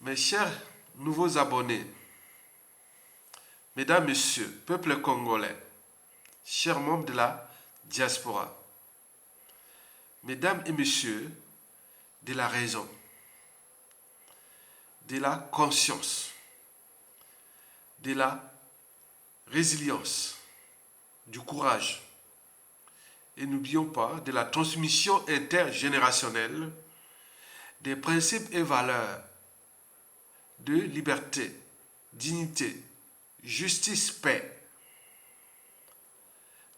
Mes chers nouveaux abonnés, mesdames, messieurs, peuple congolais, chers membres de la diaspora, mesdames et messieurs de la raison, de la conscience, de la résilience, du courage, et n'oublions pas de la transmission intergénérationnelle des principes et valeurs de liberté, dignité, justice, paix,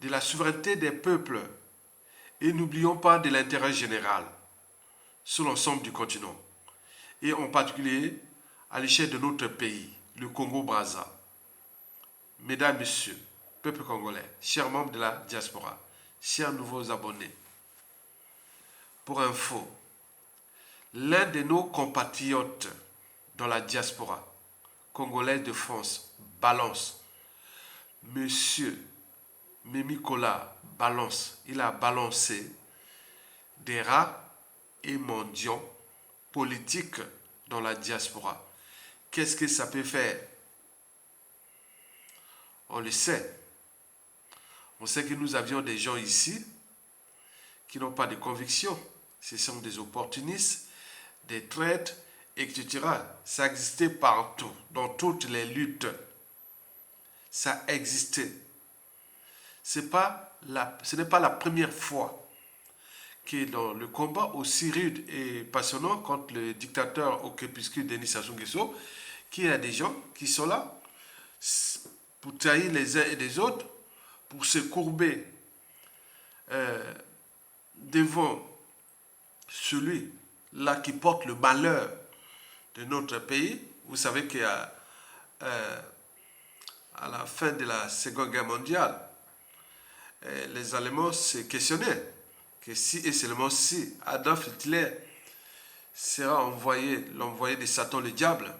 de la souveraineté des peuples et n'oublions pas de l'intérêt général sur l'ensemble du continent et en particulier à l'échelle de notre pays, le Congo-Brazza. Mesdames, Messieurs, peuple congolais, chers membres de la diaspora, chers nouveaux abonnés, pour info, l'un de nos compatriotes dans la diaspora congolaise de France, Balance, Monsieur Mémikola Balance, il a balancé des rats et mendiants politiques dans la diaspora. Qu'est-ce que ça peut faire? On le sait. On sait que nous avions des gens ici qui n'ont pas de conviction. Ce sont des opportunistes, des traîtres, etc. Ça existait partout, dans toutes les luttes. Ça existait. Ce n'est pas la première fois que dans le combat aussi rude et passionnant contre le dictateur au crépuscule Denis Sassou Nguesso, qu'il y a des gens qui sont là pour trahir les uns et les autres, pour se courber devant celui-là qui porte le malheur de notre pays. Vous savez qu'à à la fin de la Seconde Guerre mondiale, les Allemands se questionnaient que si et seulement si Adolf Hitler sera l'envoyé de Satan le diable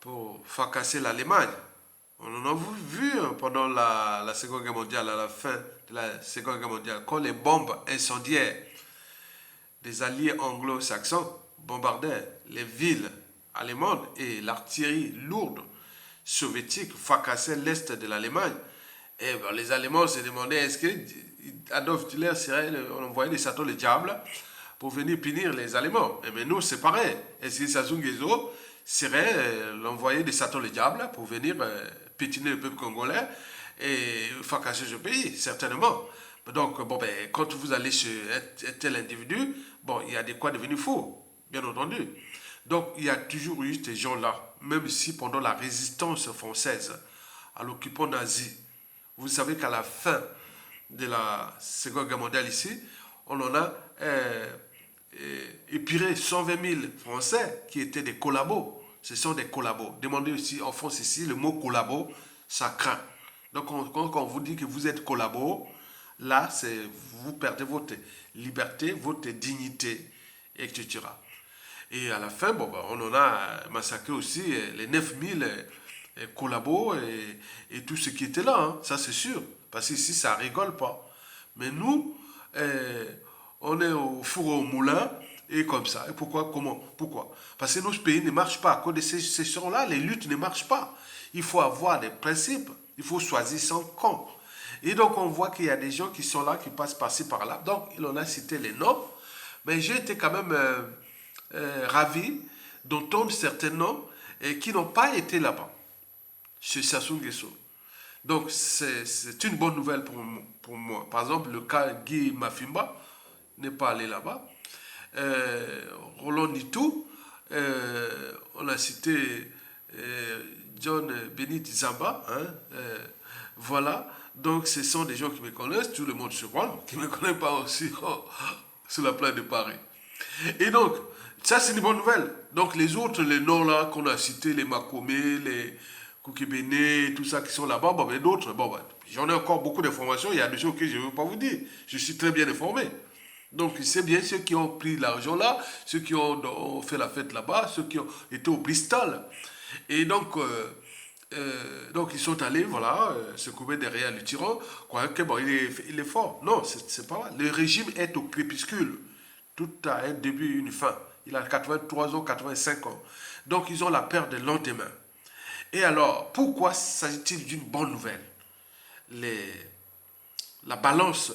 pour fracasser l'Allemagne. On en a vu pendant la Seconde Guerre mondiale, à la fin de la Seconde Guerre mondiale, quand les bombes incendiaires des alliés anglo-saxons bombardaient les villes allemandes et l'artillerie lourde soviétique fracassait l'est de l'Allemagne. Et ben, les Allemands se demandaient est-ce que Adolf Hitler serait envoyé de Satan le diable pour venir punir les Allemands. Et bien nous, c'est pareil. Est-ce que Sassou Nguesso serait l'envoyé de Satan le diable pour venir pétiner le peuple congolais et fracasser ce pays? Certainement. Donc, bon, ben, quand vous allez chez un tel individu, bon, il y a de quoi devenir fou, bien entendu. Donc, il y a toujours eu ces gens-là, même si pendant la résistance française à l'occupant nazi, vous savez qu'à la fin de la Seconde Guerre mondiale ici, on en a épiré 120 000 Français qui étaient des collabos. Ce sont des collabos. Demandez aussi en France ici, le mot collabo, ça craint. Donc quand on vous dit que vous êtes collabo, là, vous perdez votre liberté, votre dignité, etc. Et à la fin, bon, ben, on en a massacré aussi les 9000 collabos et tout ce qui était là, hein, ça c'est sûr. Parce qu'ici, ça rigole pas. Mais nous, on est au four au moulin et comme ça. Et pourquoi? Comment? Pourquoi? Parce que notre pays ne marche pas. À cause de ces gens-là, les luttes ne marchent pas. Il faut avoir des principes. Il faut choisir son camp. Et donc, on voit qu'il y a des gens qui sont là, qui passent par-ci, par-là. Donc, il en a cité les noms. Mais j'ai été quand même ravi d'entendre certains noms qui n'ont pas été là-bas, chez Sassou Nguesso. Donc, c'est une bonne nouvelle pour moi. Par exemple, le cas Guy Mafimba n'est pas allé là-bas. Roland Nitou, on a cité John Benit Zamba. Hein, voilà. Donc, ce sont des gens qui me connaissent. Tout le monde se croit, qui ne me connaissent pas aussi sur la place de Paris. Et donc, ça, c'est une bonne nouvelle. Donc, les autres, les noms là qu'on a cités, les Makomé, les Koukébéné, tout ça qui sont là-bas, bon, mais d'autres, bon, ben, j'en ai encore beaucoup d'informations. Il y a des choses que je ne veux pas vous dire. Je suis très bien informé. Donc, c'est bien ceux qui ont pris l'argent là, ceux qui ont fait la fête là-bas, ceux qui ont été au Bristol. Et donc, ils sont allés, voilà, se couper derrière le tyran, croyant que bon, il est fort. Non, c'est pas vrai. Le régime est au crépuscule. Tout a un début et une fin. Il a 83 ans, 85 ans. Donc, ils ont la peur de lendemain. Et alors, pourquoi s'agit-il d'une bonne nouvelle? La balance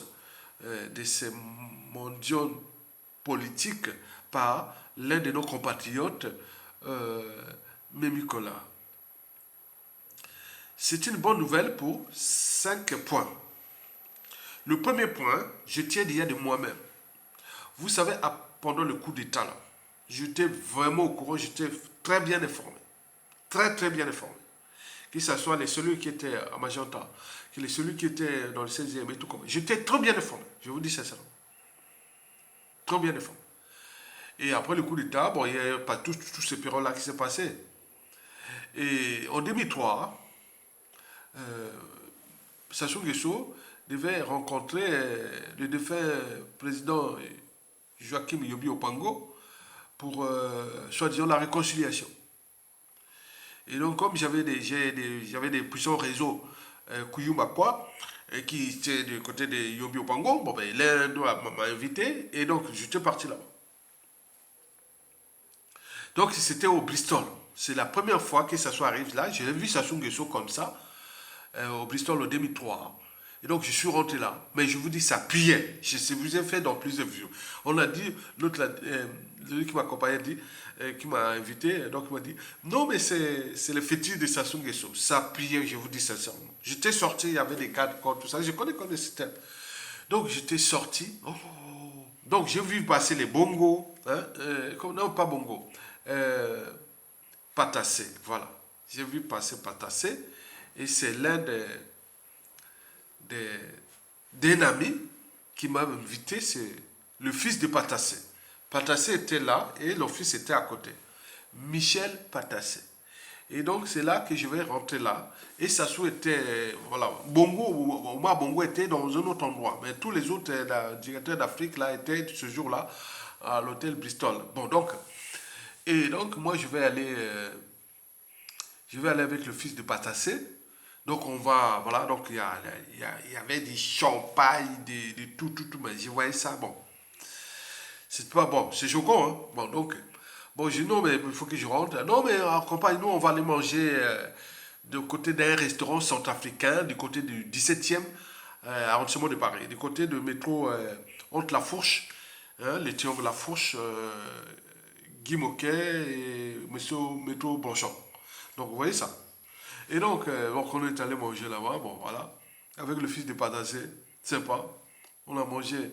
de ces mondiaux politiques par l'un de nos compatriotes, Mémikola. C'est une bonne nouvelle pour 5 points. Le premier point, je tiens d'y de moi-même. Vous savez, pendant le coup d'État, là, j'étais vraiment au courant, j'étais très bien informé. Très, très bien informé. Que ce soit celui qui était à Magenta, que celui qui était dans le 16e et tout comme. J'étais très bien informé, je vous dis sincèrement. Très bien informé. Et après le coup d'État, bon, il n'y a pas tous ces périodes-là qui s'est passé. Et en 2003, Sassou Nguesso devait rencontrer le défunt président Joachim Yobi Opango pour, soi-disant, la réconciliation. Et donc, comme j'avais des puissants réseaux Kouyouma-Kwa, qui étaient du côté de Yobi Opango, bon, ben, l'un m'a invité, et donc j'étais parti là-bas. Donc, c'était au Bristol. C'est la première fois que ça soit arrivé là. J'ai vu Sassou Nguesso comme ça, au Bristol en 2003. Et donc, je suis rentré là. Mais je vous dis, ça pillait. Je vous ai fait dans plusieurs vues. On a dit, l'autre, celui qui m'accompagnait, qui m'a invité, donc il m'a dit, non, mais c'est le fétiche de Sassou Nguesso. Ça pillait, je vous dis sincèrement. J'étais sorti, il y avait des cadres, tout ça. Je connais le système. Donc, j'étais sorti. Oh. Donc, j'ai vu passer les bongos. Hein, non, pas bongos. Patassé, voilà. J'ai vu passer Patassé. Et c'est l'un d'un ami qui m'a invité, c'est le fils de Patassé. Patassé était là et le fils était à côté. Michel Patassé. Et donc c'est là que je vais rentrer là. Et Sassou était, voilà, Omar Bongo était dans un autre endroit. Mais tous les autres directeurs d'Afrique là étaient ce jour-là à l'hôtel Bristol. Bon donc, et donc moi je vais aller avec le fils de Patassé. Donc on va, voilà, donc il y avait des champagnes, de tout, mais je voyais ça, bon. C'est pas bon, c'est choquant, hein. Bon, donc, bon, je dis non, mais il faut que je rentre. Non, mais en campagne, nous, on va aller manger du côté d'un restaurant centrafricain, du côté du 17e arrondissement de Paris, du côté de métro entre la Fourche, hein, les triangles La Fourche, Guy Moquet et métro Blanchard. Donc, vous voyez ça. Et donc, on est allé manger là-bas, bon, voilà, avec le fils de Patassé, sympa. On a mangé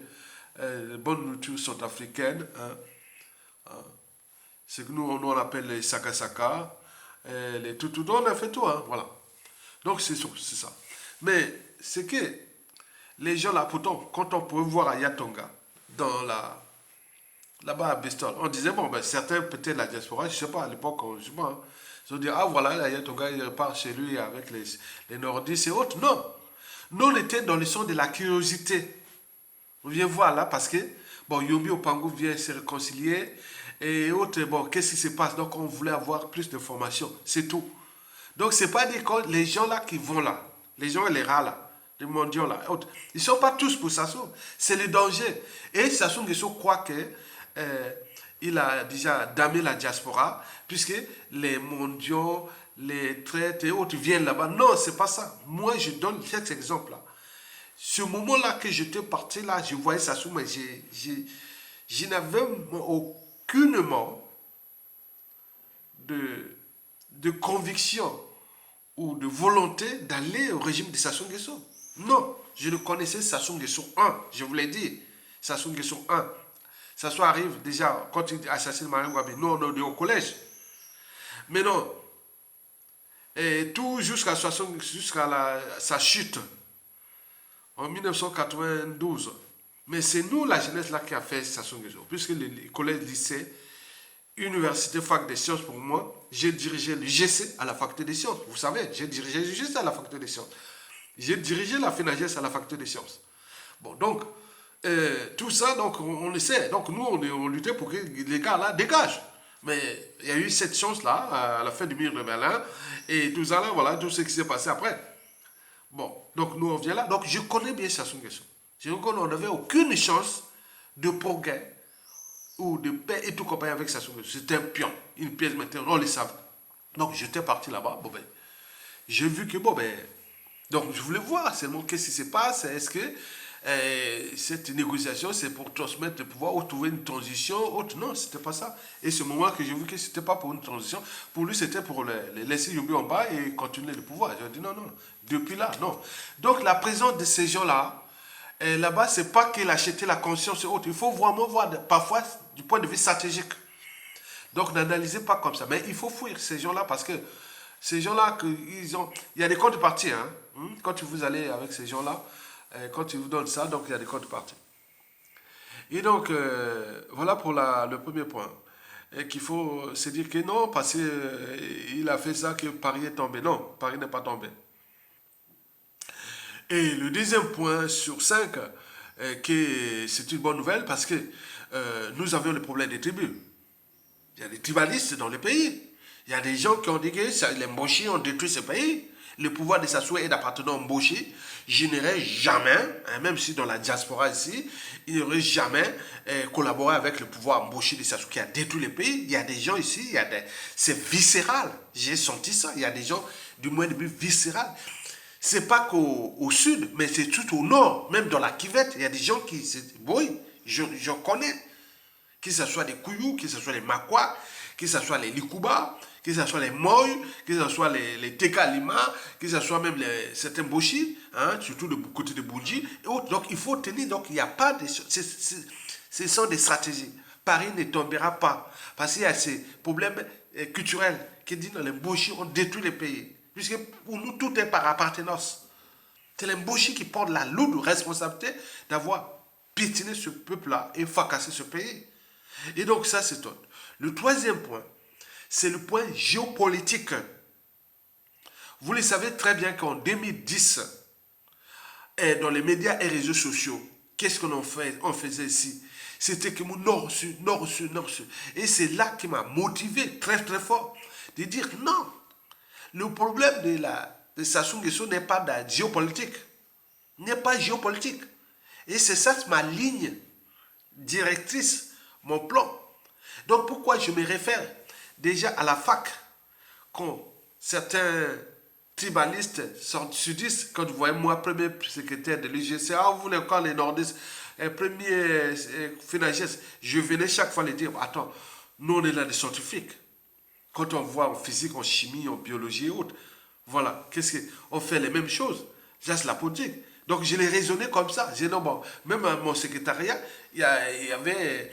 bonne nourriture centrafricaine, hein, hein. C'est que nous, on appelle les saka-saka, les tout, on a fait tout, hein, voilà. Donc, c'est ça. Mais c'est que les gens là, pourtant, quand on pouvait voir à Yatonga, là-bas à Bristol, on disait, bon, ben, certains, peut-être la diaspora, je ne sais pas, à l'époque, je sais pas, hein, ils ont dit, ah voilà, là, Yatonga, il repart chez lui avec les nordistes et autres. Non. Nous, on était dans le sens de la curiosité. On vient voir là parce que, bon, Yobi Opango vient se réconcilier et autres, bon, qu'est-ce qui se passe? Donc, on voulait avoir plus d'informations. C'est tout. Donc, c'est pas les gens là qui vont là, les gens et les rats là, les mondiaux là, autres, ils ne sont pas tous pour Sassou. C'est le danger. Et Sassou Nguesso croit que il a déjà damé la diaspora, puisque les mondiaux, les traites et autres viennent là-bas. Non, c'est pas ça. Moi, je donne cet exemple-là. Ce moment-là que j'étais parti là, je voyais Sassou, mais je n'avais aucunement de conviction ou de volonté d'aller au régime de Sassou Nguesso. Non, je ne connaissais Sassou Nguesso 1, je vous l'ai dit. Sassou Nguesso 1. Sassou arrive déjà, quand il assassine Marie Wabi, nous on est au collège. Mais non, et tout jusqu'à sa chute en 1992. Mais c'est nous, la jeunesse, là, qui a fait Sassou Nguesso. Puisque les collèges, lycées, université, fac des sciences, pour moi, j'ai dirigé le GC à la faculté des sciences. Vous savez, j'ai dirigé le GC à la faculté des sciences. J'ai dirigé la FENAGES à la faculté des sciences. Bon, donc, tout ça, donc, on le sait. Donc, nous, on luttait pour que les gars, là, dégagent. Mais il y a eu cette chance-là, à la fin du mur de Berlin, et tout ça, là, voilà, tout ce qui s'est passé après. Bon, donc nous on vient là. Donc je connais bien Sassou Nguesso. On n'avait aucune chance de progrès ou de paix et tout compagnie avec Sassou Nguesso. C'était un pion, une pièce maintenant, on le savait. Donc j'étais parti là-bas, bon ben, j'ai vu que bon ben, donc je voulais voir seulement qu'est-ce qui se passe, est-ce que cette négociation c'est pour transmettre le pouvoir ou trouver une transition autre, non, c'était pas ça. Et ce moment que j'ai vu que c'était pas pour une transition, pour lui c'était pour les laisser Yombi en bas et continuer le pouvoir. J'ai dit non, non, depuis là, non. Donc la présence de ces gens-là, là-bas, c'est pas qu'il achetait la conscience et autres. Il faut vraiment voir, parfois, du point de vue stratégique. Donc, n'analysez pas comme ça. Mais il faut fuir ces gens-là parce que ces gens-là, il y a des contreparties. Hein. Quand vous allez avec ces gens-là, quand ils vous donnent ça, donc il y a des contreparties. Et donc, voilà pour le premier point. Et qu'il faut se dire que non, parce qu'il a fait ça, que Paris est tombé. Non, Paris n'est pas tombé. Et le deuxième point sur 5, que c'est une bonne nouvelle parce que nous avions le problème des tribus. Il y a des tribalistes dans le pays. Il y a des gens qui ont dit que les Mboshi ont détruit ce pays. Le pouvoir de Sassou et d'appartenant aux Mboshi, je n'irai jamais, hein, même si dans la diaspora ici, il n'aurait jamais collaboré avec le pouvoir Mboshi de Sassou qui a détruit le pays. Il y a des gens ici, c'est viscéral. J'ai senti ça. Il y a des gens du moins de vue viscéral. C'est pas qu'au sud, mais c'est tout au nord, même dans la Kivette. Il y a des gens qui... Oui, je connais. Que ce soit les Kouyou, que ce soit les Makwa, que ce soit les Likuba, que ce soit les Moy, que ce soit les Tekalima, que ce soit même certains Boshi, hein, surtout du côté de Boudji. Donc il faut tenir, donc il n'y a pas de... Ce sont des stratégies. Paris ne tombera pas. Parce qu'il y a ces problèmes culturels qui disent que les Boshi ont détruit le pays. Puisque pour nous, tout est par appartenance. C'est les Mboshi qui portent la lourde responsabilité d'avoir piétiné ce peuple-là et fracassé ce pays. Et donc ça, c'est tout. Le troisième point, c'est le point géopolitique. Vous le savez très bien qu'en 2010, dans les médias et réseaux sociaux, qu'est-ce qu'on faisait ici? C'était que mon nord-sud, nord-sud, nord-sud. Et c'est là qui m'a motivé très très fort de dire non. Le problème de Sassou Nguesso n'est pas de géopolitique. N'est pas géopolitique. Et c'est ça ma ligne directrice, mon plan. Donc pourquoi je me réfère déjà à la fac, quand certains tribalistes sudistes, quand vous voyez moi, premier secrétaire de l'UGC, vous voulez encore les nordistes, premier finagiste, je venais chaque fois les dire, attends, nous on est là des scientifiques. Quand on voit en physique, en chimie, en biologie et autres, voilà, on fait les mêmes choses, juste la politique. Donc je l'ai raisonné comme ça. J'ai dit non, bon, même à mon secrétariat, il y avait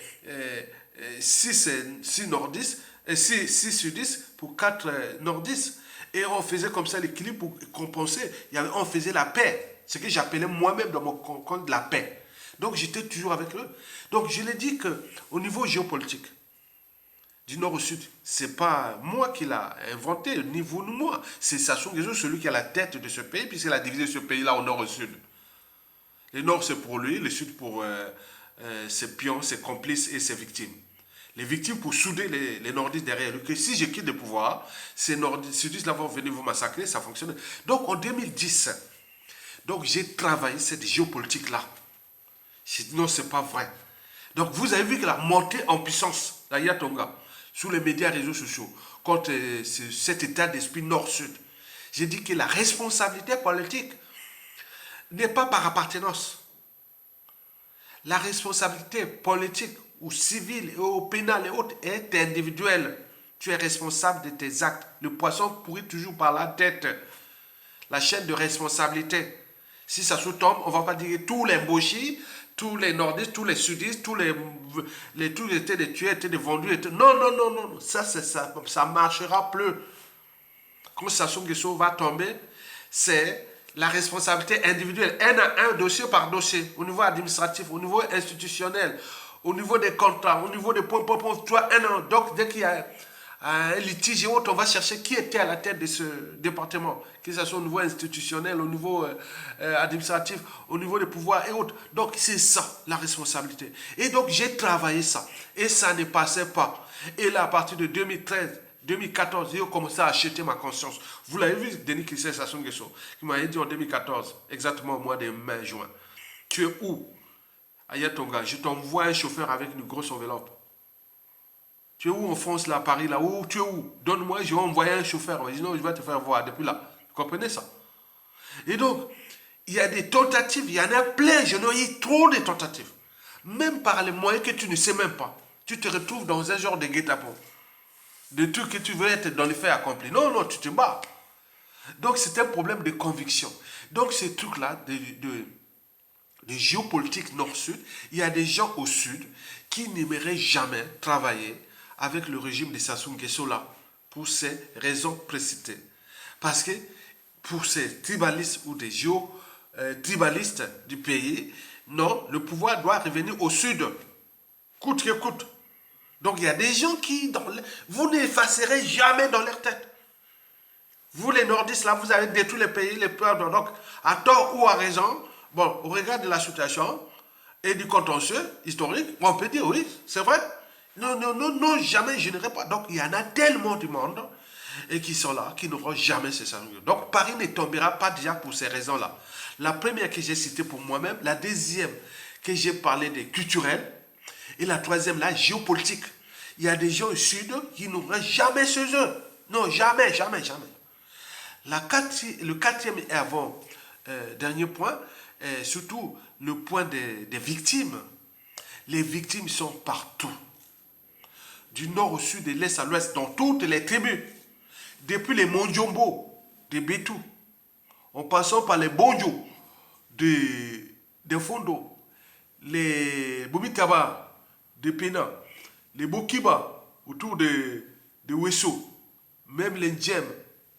6 nordistes, 6 sudistes pour 4 nordistes. Et on faisait comme ça l'équilibre pour compenser. On faisait la paix. Ce que j'appelais moi-même dans mon compte la paix. Donc j'étais toujours avec eux. Donc je l'ai dit qu'au niveau géopolitique, du nord au sud, c'est pas moi qui l'a inventé, ni vous ni moi. C'est Sassou Nguesso, celui qui a la tête de ce pays, puisqu'il a divisé ce pays-là au nord au sud. Le nord c'est pour lui, le sud pour ses pions, ses complices et ses victimes. Les victimes pour souder les nordistes derrière lui. Que si je quitte le pouvoir, ces sudistes là vont venir vous massacrer, ça fonctionne. Donc en 2010, donc j'ai travaillé cette géopolitique-là. J'ai dit non, c'est pas vrai. Donc vous avez vu que la montée en puissance d'Aya Tonga, sous les médias et réseaux sociaux, contre cet état d'esprit nord-sud. J'ai dit que la responsabilité politique n'est pas par appartenance. La responsabilité politique ou civile ou pénale et autres est individuelle. Tu es responsable de tes actes. Le poisson pourrit toujours par la tête. La chaîne de responsabilité. Si ça sous-tombe, on ne va pas dire tous les Mboshi, tous les nordistes, tous les sudistes, tous étaient des tués, étaient des vendus. Non, non, non, non. Ça ne marchera plus. Quand Sassou Nguesso va tomber, c'est la responsabilité individuelle. Un dossier par dossier, au niveau administratif, au niveau institutionnel, au niveau des contrats, au niveau des points, donc dès qu'il y a un litige et autres, on va chercher qui était à la tête de ce département, que ce soit au niveau institutionnel, au niveau administratif, au niveau des pouvoirs et autres. Donc c'est ça la responsabilité. Et donc j'ai travaillé ça et ça ne passait pas. Et là à partir de 2013, 2014, j'ai commencé à acheter ma conscience. Vous l'avez vu, Denis Christian Sassou Nguesso, qui m'a dit en 2014, exactement au mois de mai-juin, tu es où? Aya Tonga, je t'envoie un chauffeur avec une grosse enveloppe. Tu es où en France, là, à Paris, là? Où tu es où? Donne-moi, je vais envoyer un chauffeur. Mais sinon, je vais te faire voir depuis là. Vous comprenez ça? Et donc, il y a des tentatives, il y en a plein. Je n'ai eu trop de tentatives. Même par les moyens que tu ne sais même pas. Tu te retrouves dans un genre de guet-apens. De trucs que tu veux être dans les faits accomplis. Non, non, tu te bats. Donc, c'est un problème de conviction. Donc, ces trucs-là, de géopolitique nord-sud, il y a des gens au sud qui n'aimeraient jamais travailler avec le régime de Sassou Nguesso là, pour ces raisons précitées. Parce que pour ces tribalistes ou des tribalistes du pays, non, le pouvoir doit revenir au sud, coûte que coûte. Donc il y a des gens qui, vous n'effacerez jamais dans leur tête. Vous les nordistes là, vous avez détruit les pays, les peuples, donc à tort ou à raison, bon, au regard de la situation et du contentieux historique, on peut dire oui, c'est vrai. Non, non, non, non, jamais, je n'irai pas. Donc il y en a tellement du monde et qui sont là, qui n'auront jamais ces sangliers. Donc Paris ne tombera pas déjà pour ces raisons-là. La première que j'ai citée pour moi-même, la deuxième que j'ai parlé des culturels, et la troisième, la géopolitique. Il y a des gens au sud qui n'auront jamais ce jeu. Non, jamais, jamais, jamais. Le quatrième et avant dernier point, surtout le point des victimes. Les victimes sont partout. Du nord au sud, de l'est à l'ouest, dans toutes les tribus. Depuis les Mondjombo, des Bétou, en passant par les Bonjo, des Fondo, les Bobitaba, des Pena, les Bokiba, autour de Wesso, même les Ndjem,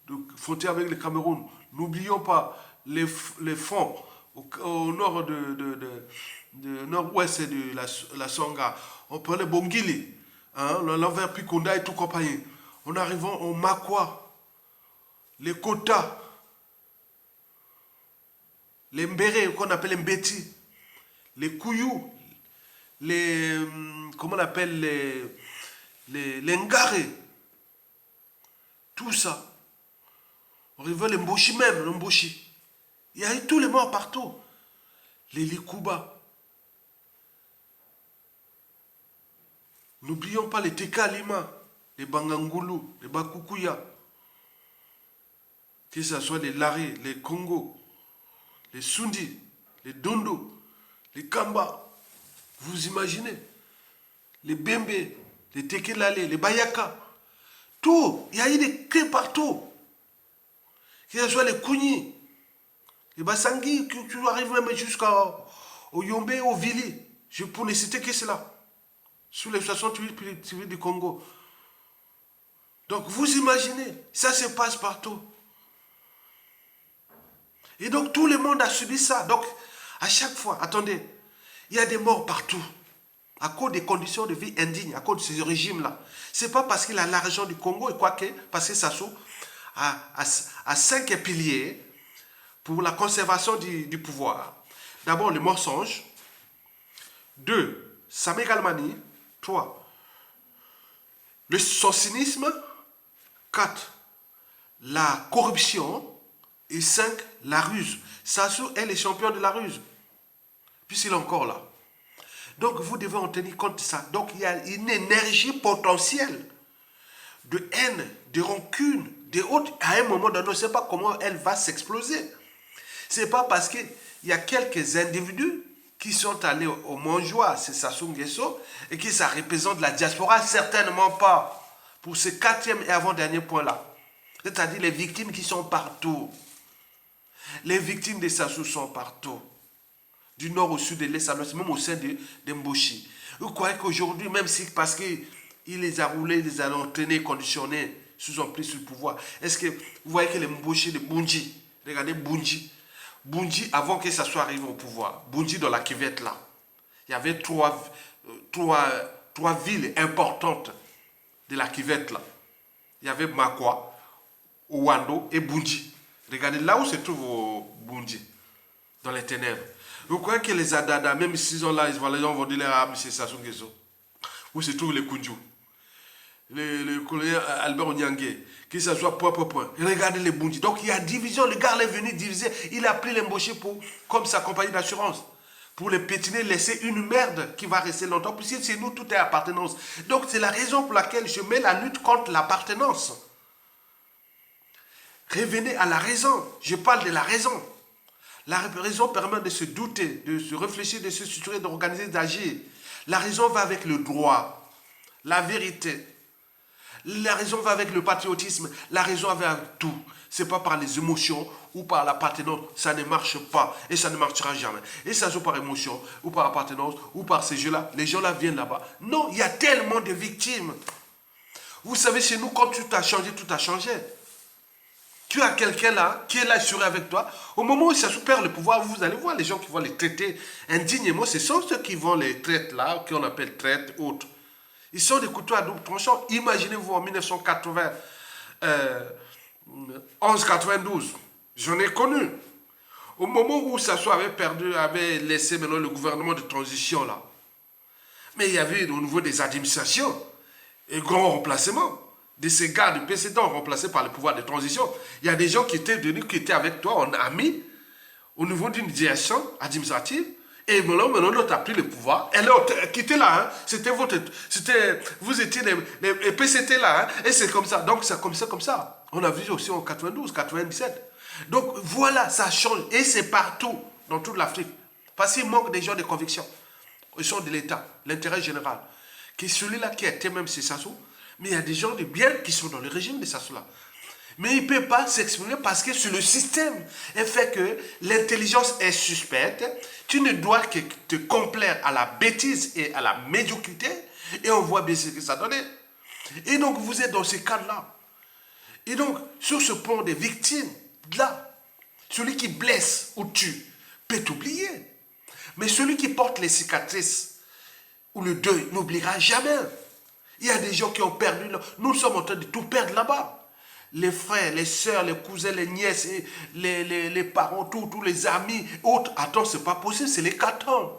de frontière avec le Cameroun. N'oublions pas les fonds au nord de nord-ouest de la Songa. On parlait Bongili, hein, l'envers Pikonda et tout compagnie. En arrivant au Makwa, les Kota, les Mbere, qu'on appelle les Mbeti, les Kouyou, les, comment on appelle, les Ngare, tout ça. On arrive les Mboshi même, les Mboshi. Il y a eu tous les morts partout. Les Likuba. N'oublions pas les Teka Lima, les Bangangulu, les Bakukuya. Que ce soit les Laré, les Congo, les Sundi, les Dondo, les Kamba. Vous imaginez? Les Bembe, les Tekelale, les Bayaka. Tout. Il y a eu des crimes partout. Que ce soit les Kouni, les Bassangui, qui arrivent même jusqu'au Yombe, au Vili. Je pour ne citer que cela. Sous les 68 civils du Congo. Donc vous imaginez, ça se passe partout. Et donc tout le monde a subi ça. Donc à chaque fois, attendez, il y a des morts partout. À cause des conditions de vie indignes, à cause de ce régime-là. Ce n'est pas parce qu'il a l'argent du Congo, et quoique, parce que Sassou a 5 piliers pour la conservation du pouvoir. D'abord, le mensonge. 2, sa mégalomanie. 3, son cynisme. 4, la corruption. Et 5, la ruse. Sassou est le champion de la ruse. Puisqu'il est encore là. Donc, vous devez en tenir compte de ça. Donc, il y a une énergie potentielle de haine, de rancune, de haute. À un moment donné, on ne sait pas comment elle va s'exploser. Ce n'est pas parce qu'il y a quelques individus qui sont allés au Montjoie, c'est Sassou Nguesso, et qui ça représente la diaspora, certainement pas. Pour ce quatrième et avant-dernier point-là. C'est-à-dire les victimes qui sont partout. Les victimes de Sassou sont partout. Du nord au sud, de l'est à l'ouest, même au sein de Mboshi. Vous croyez qu'aujourd'hui, même si parce qu'il les a roulés, il les a entraînés, conditionnés, sous ont pris sur le pouvoir, est-ce que vous voyez que les Mboshi, les Bunji, regardez Bunji, Bunji, avant que ça soit arrivé au pouvoir, Bunji dans la cuvette là, il y avait trois villes importantes de la cuvette là. Il y avait Makwa, Ouando et Bunji. Regardez là où se trouve Bunji, dans les ténèbres. Vous croyez que les Adada, même s'ils sont là, les gens vont dire ah, c'est Sassou Nguesso. Où se trouvent les Kunju, le colonel Albert Onyangue, que ça soit point. Regardez les Bunji. Donc il y a division, le gars est venu diviser, il a pris l'embauché comme sa compagnie d'assurance. pour les pétiner, laisser une merde qui va rester longtemps, puisque chez nous, tout est appartenance. Donc, c'est la raison pour laquelle je mets la lutte contre l'appartenance. Revenez à la raison. Je parle de la raison. La raison permet de se douter, de se réfléchir, de se structurer, d'organiser, d'agir. La raison va avec le droit, la vérité. La raison va avec le patriotisme. La raison va avec tout. Ce n'est pas par les émotions ou par l'appartenance. Ça ne marche pas et ça ne marchera jamais. Et ça joue par émotion ou par appartenance ou par ces jeux-là. Les gens-là viennent là-bas. Non, il y a tellement de victimes. Vous savez, chez nous, quand tout a changé, tout a changé. Tu as quelqu'un là qui est là assuré avec toi. Au moment où ça perd le pouvoir, vous allez voir les gens qui vont les traiter indignement. Ce sont ceux qui vont les traiter là, qu'on appelle traite, autres. Ils sont des couteaux à double tranchant. Imaginez-vous en 1980, 11-92, j'en ai connu. Au moment où Sassou avait laissé maintenant le gouvernement de transition là. Mais il y avait au niveau des administrations un grand remplacement. De ces gars du précédent remplacés par le pouvoir de transition. Il y a des gens qui étaient venus, qui étaient avec toi en ami, au niveau d'une direction administrative, et maintenant l'autre a pris le pouvoir. Et l'autre, qui était là, hein, vous étiez les PCT là, hein, et c'est comme ça. Donc c'est comme ça. On a vu aussi en 92, 97. Donc voilà, ça change, et c'est partout, dans toute l'Afrique. Parce qu'il manque des gens de conviction. Ils sont de l'État, l'intérêt général. Qui est celui-là qui était même c'est Sassou. Mais il y a des gens de bien qui sont dans le régime de Sassou-là. Mais il ne peut pas s'exprimer parce que sur le système, il fait que l'intelligence est suspecte. Tu ne dois que te complaire à la bêtise et à la médiocrité. Et on voit bien ce que ça donne. Et donc, vous êtes dans ce cadre-là. Et donc, sur ce point des victimes, là, celui qui blesse ou tue peut t'oublier. Mais celui qui porte les cicatrices ou le deuil n'oubliera jamais. Il y a des gens qui ont perdu. Nous sommes en train de tout perdre là-bas. Les frères, les sœurs, les cousins, les nièces, les parents, tous les amis, autres. Attends, c'est pas possible, c'est l'hécatombe.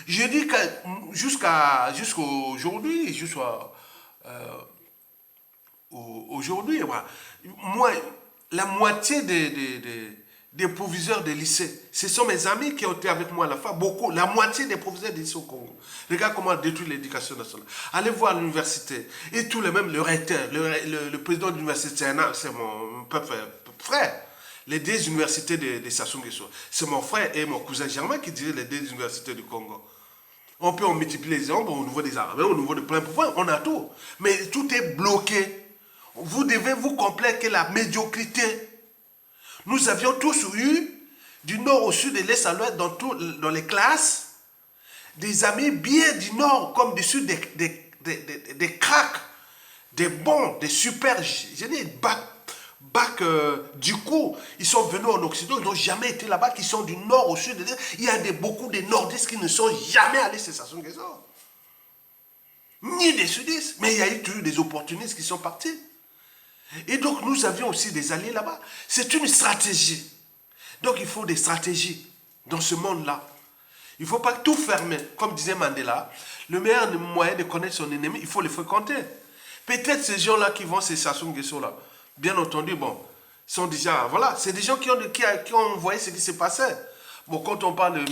Je dis que jusqu'à aujourd'hui, aujourd'hui, moi, la moitié des proviseurs des lycées, ce sont mes amis qui ont été avec moi à la fin, beaucoup, la moitié des proviseurs des lycées au Congo. Regarde comment on détruit l'éducation nationale. Allez voir l'université, et tous les mêmes, le recteur, le président de l'université, c'est mon frère. Les deux universités de Sassou Nguesso, c'est mon frère et mon cousin Germain qui dirigent les deux universités du Congo. On peut en multiplier les nombres au niveau des Arabes, au niveau de plein pouvoir, on a tout. Mais tout est bloqué. Vous devez vous complaire que la médiocrité. Nous avions tous eu, du nord au sud, de l'est à l'ouest, dans les classes, des amis bien du nord comme du sud, des cracks, des bons, des super génies, bac du coup, ils sont venus en Occident, ils n'ont jamais été là-bas, qui sont du nord au sud. Il y a beaucoup de nordistes qui ne sont jamais allés chez Sassou Nguesso. Ni des sudistes, mais il y a eu toujours des opportunistes qui sont partis. Et donc, nous avions aussi des alliés là-bas. C'est une stratégie. Donc, il faut des stratégies dans ce monde-là. Il ne faut pas tout fermer. Comme disait Mandela, le meilleur moyen de connaître son ennemi, il faut le fréquenter. Peut-être ces gens-là qui vont ces Sassou Nguesso-là, bien entendu, bon, sont déjà, voilà, c'est des gens qui ont voyé ce qui s'est passé. Bon, quand on parle de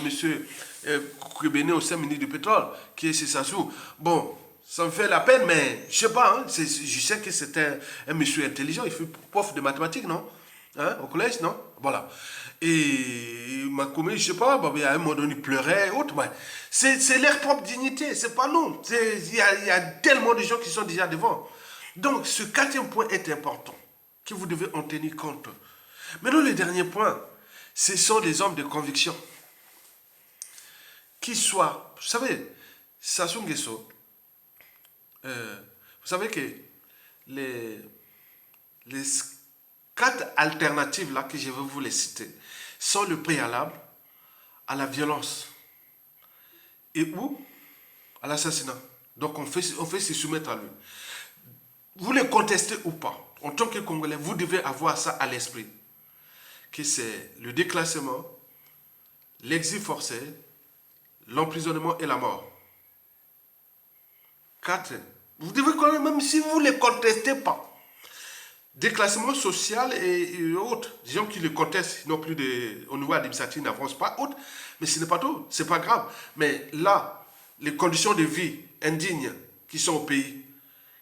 M. Koubéné au 5 minutes du pétrole, qui est chez Sassou, bon, ça me fait la peine, mais je sais pas, hein, je sais que c'était un monsieur intelligent, il fut prof de mathématiques, non, hein, au collège, non. Voilà. Et ma commune, je sais pas, bah, à un moment donné, il pleurait, autre, mais c'est leur propre dignité, c'est pas nous. Il y a tellement de gens qui sont déjà devant. Donc, ce quatrième point est important, que vous devez en tenir compte. Maintenant, le dernier point, ce sont des hommes de conviction. Qui soient, vous savez, Sassou Nguesso, vous savez que les 4 alternatives là que je vais vous les citer sont le préalable à la violence et ou à l'assassinat. Donc on fait se soumettre à lui. Vous les contestez ou pas, en tant que Congolais, vous devez avoir ça à l'esprit. Que c'est le déclassement, l'exil forcé, l'emprisonnement et la mort. 4. Vous devez connaître, même si vous ne les contestez pas. déclassement social et autres. Des gens qui le contestent, non plus au niveau administratif, n'avancent pas, autres. Mais ce n'est pas tout, c'est pas grave. Mais là, les conditions de vie indignes qui sont au pays,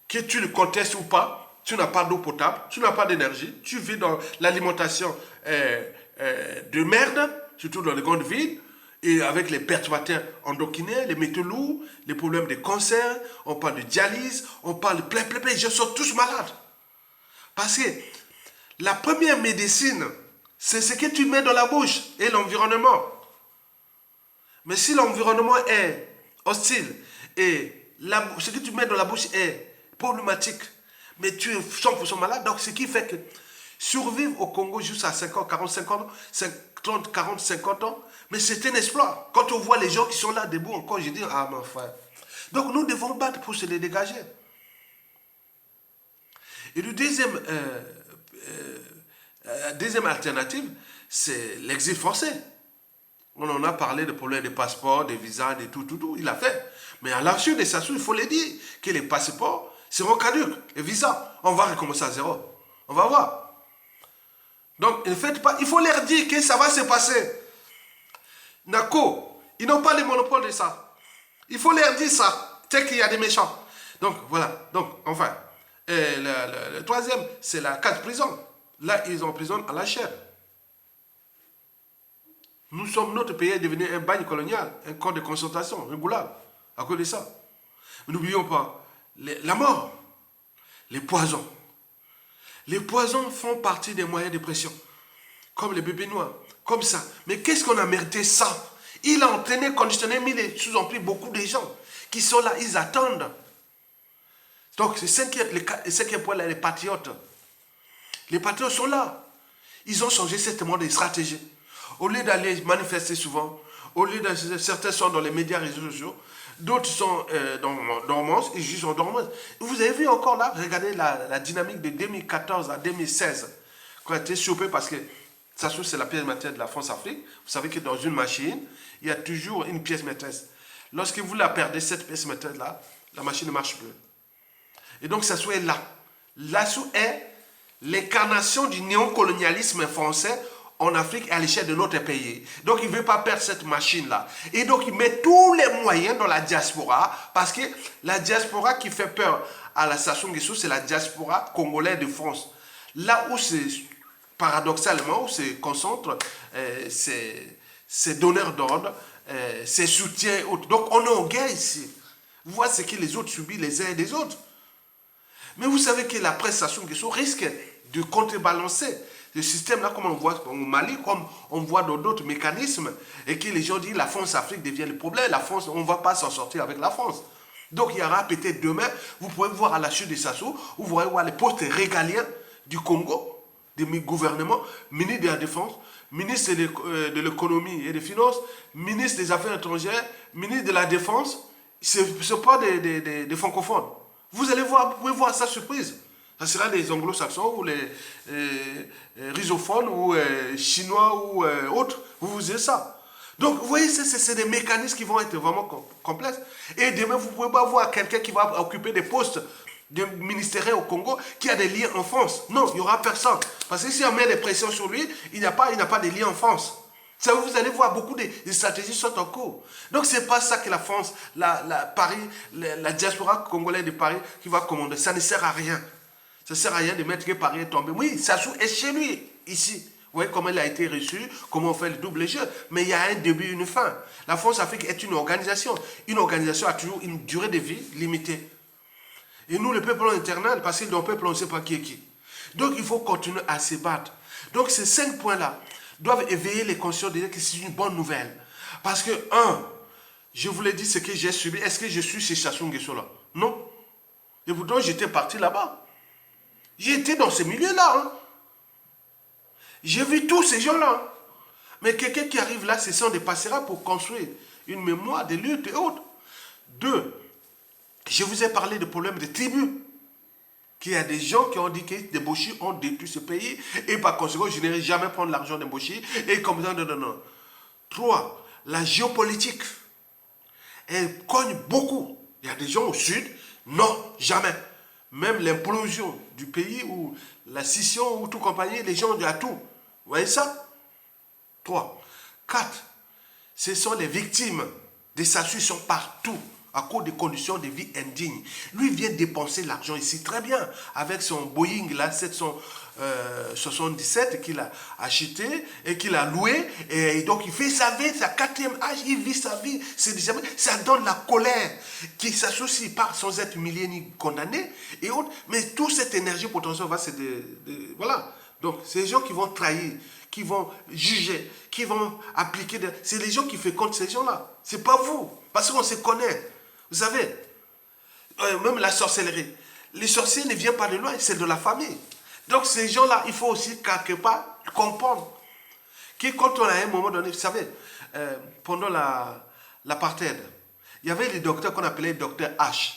que tu le contestes ou pas, tu n'as pas d'eau potable, tu n'as pas d'énergie, tu vis dans l'alimentation de merde, surtout dans les grandes villes, et avec les perturbateurs endocriniens, les métaux lourds, les problèmes de cancer, on parle de dialyse, on parle de plein, les gens sont tous malades. Parce que la première médecine, c'est ce que tu mets dans la bouche et l'environnement. Mais si l'environnement est hostile et ce que tu mets dans la bouche est problématique, mais tu es 100% malade, donc ce qui fait que survivre au Congo jusqu'à 50, 40, 50 ans, 30, 40, 50 ans, mais c'est un exploit. Quand on voit les gens qui sont là debout encore, je dis, ah mon frère. Donc nous devons battre pour se les dégager. Et le deuxième alternative, c'est l'exil forcé. On en a parlé des problèmes de passeports, des visas, de tout, il a fait. Mais à l'archive des Sassou, il faut le dire, que les passeports seront caducs, les visas. On va recommencer à zéro. On va voir. Donc, ne faites pas, il faut leur dire que ça va se passer. Nako, ils n'ont pas le monopole de ça. Il faut leur dire ça, c'est qu'il y a des méchants. Donc, voilà. Donc, enfin, le troisième, c'est la case prison. Là, ils emprisonnent à la chair. Notre pays est devenu un bagne colonial, un corps de concentration, régulable, à cause de ça. Mais n'oublions pas, la mort, les poisons. Les poisons font partie des moyens de pression, comme les bébés noirs, comme ça. Mais qu'est-ce qu'on a mérité ça? Il a entraîné, conditionné, mis les sous-emplis beaucoup de gens qui sont là, ils attendent. Donc, le cinquième point, là, les patriotes. Les patriotes sont là. Ils ont changé cette mode de stratégie. Au lieu d'aller manifester souvent, au lieu certains sont dans les médias réseaux sociaux, d'autres sont dans dormance, ils jugent en dormance. Vous avez vu encore là, regardez la dynamique de 2014 à 2016, quand on a été chopé parce que ça c'est la pièce maîtresse de la France-Afrique. Vous savez que dans une machine, il y a toujours une pièce maîtresse. Lorsque vous la perdez, cette pièce maîtresse-là, la machine ne marche plus. Et donc ça est là. L'ASSOU est l'incarnation du néocolonialisme français en Afrique et à l'échelle de notre pays. Donc, il ne veut pas perdre cette machine-là. Et donc, il met tous les moyens dans la diaspora, parce que la diaspora qui fait peur à la Sassou Nguesso, c'est la diaspora congolaise de France. Là où c'est, paradoxalement, où se concentrent ces donneurs d'ordre, ces soutiens. Donc, on est en guerre ici. Vous voyez ce que les autres subissent les uns et les autres. Mais vous savez que la presse Sassou Nguesso risque de contrebalancer le système-là, comme on voit au Mali, comme on voit dans d'autres mécanismes, et que les gens disent la France-Afrique devient le problème, la France, on ne va pas s'en sortir avec la France. Donc il y aura peut-être demain, vous pouvez voir à la chute de Sassou, vous pourrez voir les postes régaliens du Congo, des gouvernements, ministre de la Défense, ministre de l'économie et des finances, ministre des Affaires étrangères, ministre de la Défense, ce ne sont pas des francophones. Vous allez voir, vous pouvez voir ça surprise. Ça sera les anglo-saxons ou les rhizophones ou chinois ou autres. Vous verrez ça. Donc, vous voyez, c'est des mécanismes qui vont être vraiment complexes. Et demain, vous ne pouvez pas voir quelqu'un qui va occuper des postes de ministériels au Congo qui a des liens en France. Non, il n'y aura personne. Parce que si on met des pressions sur lui, il n'a pas de liens en France. Ça, vous allez voir, beaucoup de stratégies sont en cours. Donc, ce n'est pas ça que la France, Paris, la diaspora congolaise de Paris qui va commander. Ça ne sert à rien. Ça ne sert à rien de mettre que Paris est tombé. Oui, Sassou est chez lui, ici. Vous voyez comment il a été reçu, comment on fait le double jeu. Mais il y a un début et une fin. La France-Afrique est une organisation. Une organisation a toujours une durée de vie limitée. Et nous, le peuple éternel, parce que dans le peuple, on ne sait pas qui est qui. Donc, il faut continuer à se battre. Donc, ces 5 points-là doivent éveiller les consciences de dire que c'est une bonne nouvelle. Parce que, je vous l'ai dit, ce que j'ai subi, est-ce que je suis chez Sassou Nguesso là? Non. Et pourtant, j'étais parti là-bas. J'étais dans ce milieu-là. Hein. J'ai vu tous ces gens-là. Hein. Mais quelqu'un qui arrive là, ce sont des passeras pour construire une mémoire de lutte et autres. 2, je vous ai parlé des problèmes de tribus. Qu'il y a des gens qui ont dit que des Bochis ont détruit ce pays et par conséquent, je n'irai jamais prendre l'argent des Bochis. Et comme ça, non. 3, la géopolitique. Elle cogne beaucoup. Il y a des gens au sud, non, jamais. même l'implosion du pays, ou la scission, ou tout compagnie, les gens ont à tout. Vous voyez ça? 3. 4. Ce sont les victimes des statuts sont partout à cause des conditions de vie indignes. Lui vient dépenser l'argent ici très bien avec son Boeing là, 777 qu'il a acheté et qu'il a loué. Et donc il fait sa vie, sa 4e âge, il vit sa vie. Ça donne la colère qui s'associe pas sans être humilié ni condamné et autres. Mais toute cette énergie potentielle va se... voilà. Donc c'est les gens qui vont trahir, qui vont juger, qui vont appliquer. C'est les gens qui font contre ces gens-là. C'est pas vous. Parce qu'on se connaît. Vous savez, même la sorcellerie. Les sorciers ne viennent pas de loin, c'est de la famille. Donc ces gens-là, il faut aussi quelque part comprendre que quand on a un moment donné, vous savez, pendant l'apartheid, il y avait les docteurs qu'on appelait docteur H.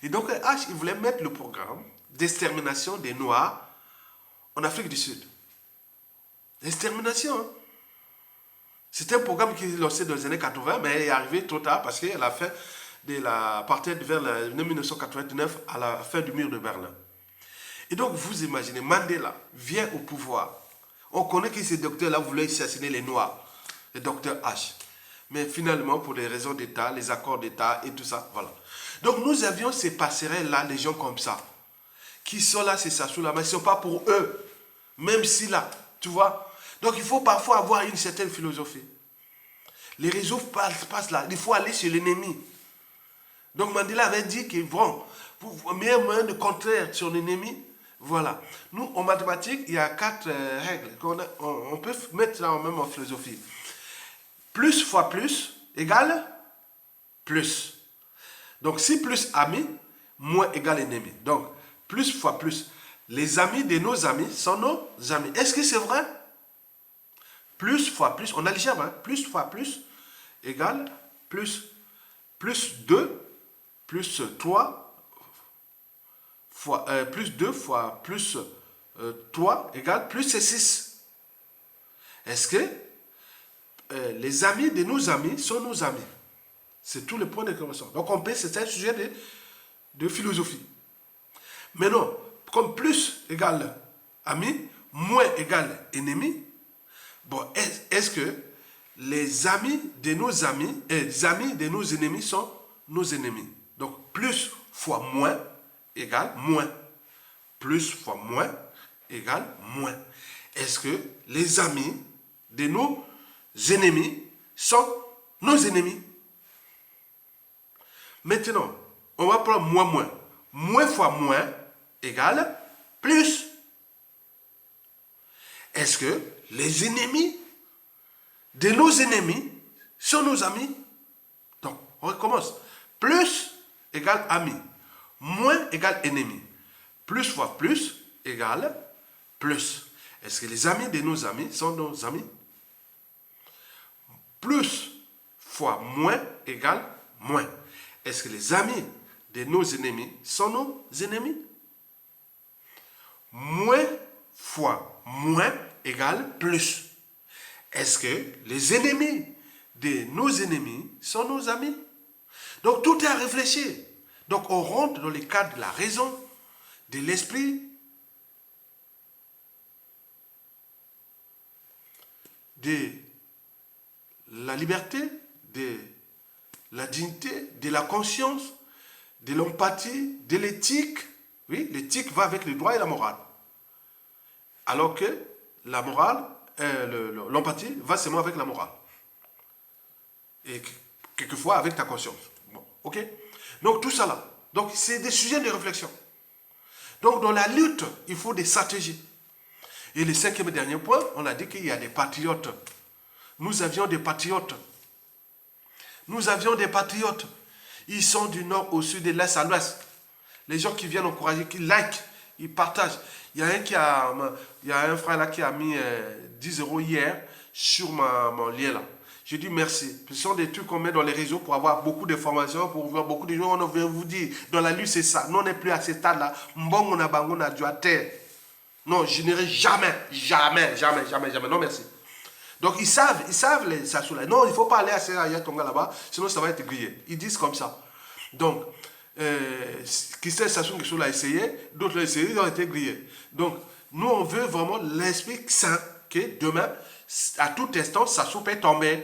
Et donc H, il voulait mettre le programme d'extermination des Noirs en Afrique du Sud. L'extermination, hein. C'était un programme qui est lancé dans les années 80, mais il est arrivé trop tard parce qu'à la fin de l'apartheid vers l'année 1989, à la fin du mur de Berlin. Et donc, vous imaginez, Mandela vient au pouvoir. On connaît que ces docteurs-là voulaient assassiner les Noirs, les docteurs H. Mais finalement, pour des raisons d'État, les accords d'État et tout ça, voilà. Donc, nous avions ces passerelles-là, les gens comme ça, qui sont là, ces sachous-là, mais ce ne sont pas pour eux. Même si là, tu vois. Donc, il faut parfois avoir une certaine philosophie. Les réseaux passent là. Il faut aller chez l'ennemi. Donc, Mandela avait dit que, bon, pour le meilleur moyen de contrer son ennemi, voilà. Nous, en mathématiques, il y a 4 règles on peut mettre là même en philosophie. Plus fois plus égale plus. Donc, si plus ami, moins égale ennemi. Donc, plus fois plus. Les amis de nos amis sont nos amis. Est-ce que c'est vrai? Plus fois plus, on a le germe, hein? Plus fois plus égale plus 2 plus 3 fois, plus 2 fois plus 3 égale plus 6. Est-ce que les amis de nos amis sont nos amis? C'est tout le point de conversation. Donc on peut, c'est un sujet de philosophie. Mais non, comme plus égale ami, moins égale ennemi, bon, est-ce que les amis de nos amis et les amis de nos ennemis sont nos ennemis? Donc, plus fois moins égale moins. Plus fois moins égale moins. Est-ce que les amis de nos ennemis sont nos ennemis? Maintenant, on va prendre moins. Moins fois moins égale plus. Est-ce que les ennemis de nos ennemis sont nos amis? Donc, on recommence. Plus égale ami. Moins égale ennemi. Plus fois plus égale plus. Est-ce que les amis de nos amis sont nos amis? Plus fois moins égale moins. Est-ce que les amis de nos ennemis sont nos ennemis? Moins fois moins égale plus. Est-ce que les ennemis de nos ennemis sont nos amis? Donc tout est à réfléchir. Donc on rentre dans le cadre de la raison, de l'esprit, de la liberté, de la dignité, de la conscience, de l'empathie, de l'éthique. Oui, l'éthique va avec le droit et la morale. Alors que la morale, l'empathie va seulement avec la morale. Et quelquefois avec ta conscience. Bon, ok? Donc tout ça là. Donc c'est des sujets de réflexion. Donc dans la lutte, il faut des stratégies. Et le 5e et dernier point, on a dit qu'il y a des patriotes. Nous avions des patriotes. Nous avions des patriotes. Ils sont du nord au sud, de l'est à l'ouest. Les gens qui viennent encourager, qui like, ils partagent. Il y a un frère là qui a mis 10 € hier sur mon lien là. J'ai dit merci. Ce sont des trucs qu'on met dans les réseaux pour avoir beaucoup d'informations, pour voir beaucoup de gens. On vient vous dire, dans la lutte c'est ça. Nous on n'est plus à ce stade là. Mbongo na bango na à terre. Non, je n'irai jamais. Non merci. Donc ils savent les Sassou-là. Non, il ne faut pas aller à Serra Tonga là-bas, sinon ça va être grillé. Ils disent comme ça. Donc, Christelle Sassou Nguesso l'a essayé, d'autres l'ont essayé, ils ont été grillés. Donc, nous, on veut vraiment l'esprit saint, que demain, à tout instant, Sassou peut tomber.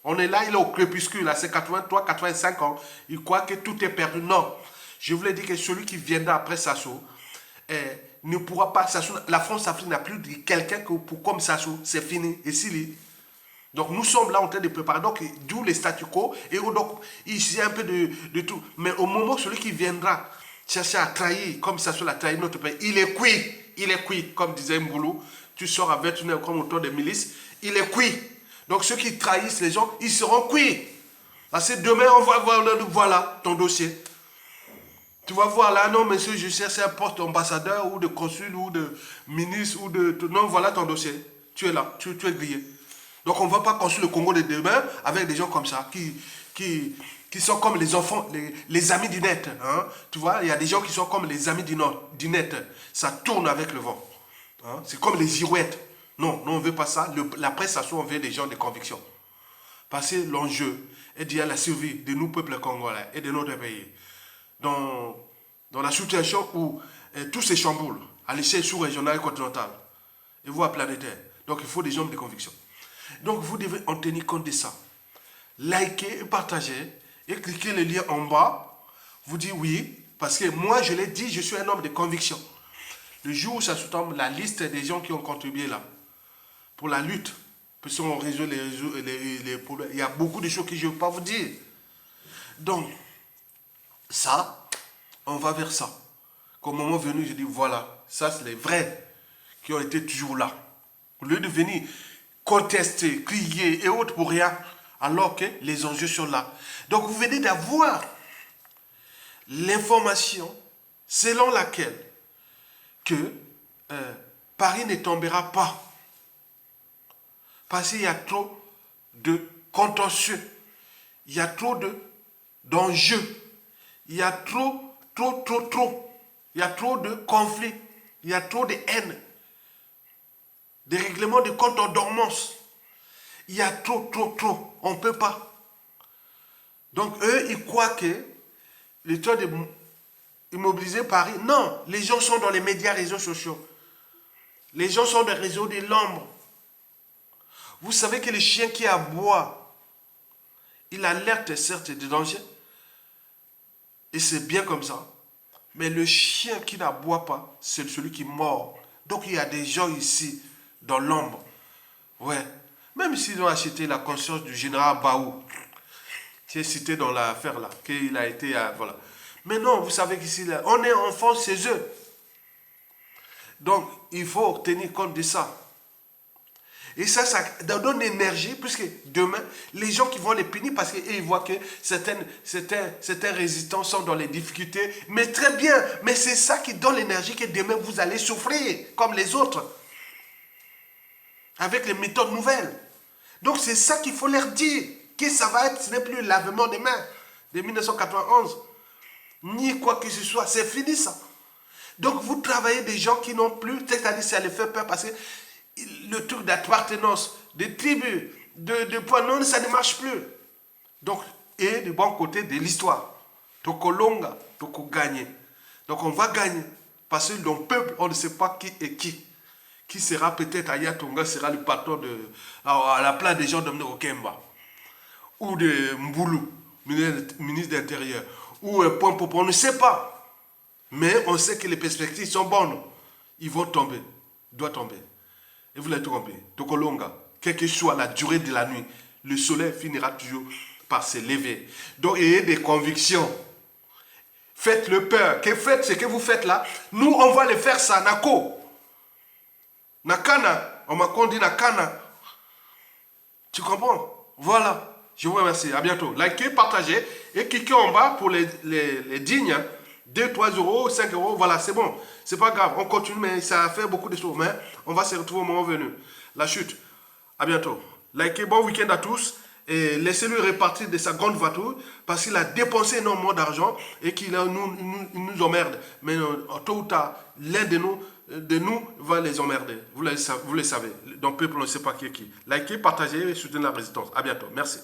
On est là, il est au crépuscule, là, c'est 83, 85 ans. Il croit que tout est perdu. Non. Je voulais dire que celui qui viendra après Sassou ne pourra pas. Sassou, la France-Afrique n'a plus de quelqu'un comme Sassou. C'est fini. Et s'il donc nous sommes là en train de préparer. Donc d'où les statu quo. Et donc il y a un peu de tout. Mais au moment où celui qui viendra chercher à trahir, comme Sassou l'a trahi notre pays, il est cuit. Il est cuit, comme disait Mboulou. Tu sors à 21h comme auteur de milice. Il est cuit. Donc ceux qui trahissent les gens, ils seront cuits. Parce que demain, on va voir, voilà ton dossier. Tu vas voir là, non, monsieur, je cherche un poste d'ambassadeur ou de consul ou de ministre ou de... Non, voilà ton dossier. Tu es là, tu es grillé. Donc on ne va pas construire le Congo de demain avec des gens comme ça qui sont comme les enfants, les amis du net. Hein? Tu vois, il y a des gens qui sont comme les amis du net. Ça tourne avec le vent. Hein? C'est comme les girouettes. Non, on ne veut pas ça. La presse, ça on veut des gens de conviction. Parce que l'enjeu est d'y la survie de nous, peuples congolais et de notre pays. Dans la situation où tout se chamboule à l'échelle sous-régionale et continentale, et voire planétaire. Donc il faut des gens de conviction. Donc vous devez en tenir compte de ça. Likez et partagez et cliquez le lien en bas. Vous dites oui, parce que moi je l'ai dit, je suis un homme de conviction. Le jour où ça se tombe, la liste des gens qui ont contribué là, pour la lutte, parce qu'on résout les problèmes. Il y a beaucoup de choses que je ne veux pas vous dire. Donc, ça, on va vers ça. Qu'au moment venu, je dis, voilà, ça c'est les vrais qui ont été toujours là. Au lieu de venir contester, crier et autres pour rien, alors que les enjeux sont là. Donc, vous venez d'avoir l'information selon laquelle que Paris ne tombera pas. Parce qu'il y a trop de contentieux. Il y a trop d'enjeux. Il y a trop. Il y a trop de conflits. Il y a trop de haine. Des règlements de comptes en dormance. Il y a trop. On ne peut pas. Donc eux, ils croient que le temps d'immobiliser Paris. Non, les gens sont dans les médias, réseaux sociaux. Les gens sont dans les réseaux de l'ombre. Vous savez que le chien qui aboie, il alerte certes des dangers. Et c'est bien comme ça. Mais le chien qui n'aboie pas, c'est celui qui mord. Donc il y a des gens ici, dans l'ombre. Ouais. Même s'ils ont acheté la conscience du général Baou, qui est cité dans l'affaire là, qu'il a été... voilà. Mais non, vous savez qu'ici, on est enfant chez eux. Donc, il faut tenir compte de ça. Et ça donne l'énergie, puisque demain, les gens qui vont les punir, parce qu'ils voient que certains résistants sont dans les difficultés, mais très bien, mais c'est ça qui donne l'énergie que demain vous allez souffrir, comme les autres, avec les méthodes nouvelles. Donc c'est ça qu'il faut leur dire, que ça va être, ce n'est plus le lavement des mains de 1991, ni quoi que ce soit, c'est fini ça. Donc vous travaillez des gens qui n'ont plus, c'est-à-dire ça les fait peur, parce que le truc d'appartenance, de tribus, de points, non, ça ne marche plus. Donc, et du bon côté de l'histoire. Toko longa, toko gagner. Donc on va gagner. Parce que dans le peuple, on ne sait pas qui est qui. Qui sera peut-être Ayatonga, sera le patron à la place des gens de Okemba. Ou de Mboulou, ministre de l'Intérieur. Ou Point Popo, on ne sait pas. Mais on sait que les perspectives sont bonnes. Ils vont tomber. Ils doivent tomber. Et vous l'avez tout compris. Tokolonga, quelle que soit la durée de la nuit, le soleil finira toujours par se lever. Donc, ayez des convictions. Faites le peur. Faites ce que vous faites là. Nous, on va le faire ça. Nako. Nakana. On m'a dit Nakana. Tu comprends? Voilà. Je vous remercie. À bientôt. Likez, partagez et cliquez en bas pour les dignes. 2, 3 euros, 5 euros, voilà, c'est bon. C'est pas grave, on continue, mais ça a fait beaucoup de choses. Mais on va se retrouver au moment venu. La chute. À bientôt. Likez, bon week-end à tous. Et laissez-le répartir de sa grande voiture parce qu'il a dépensé énormément d'argent et qu'il nous emmerde. Mais tôt ou tard, l'un de nous va les emmerder. Vous le savez. Donc, peuple, on ne sait pas qui est qui. Likez, partagez et soutenez la résistance. À bientôt. Merci.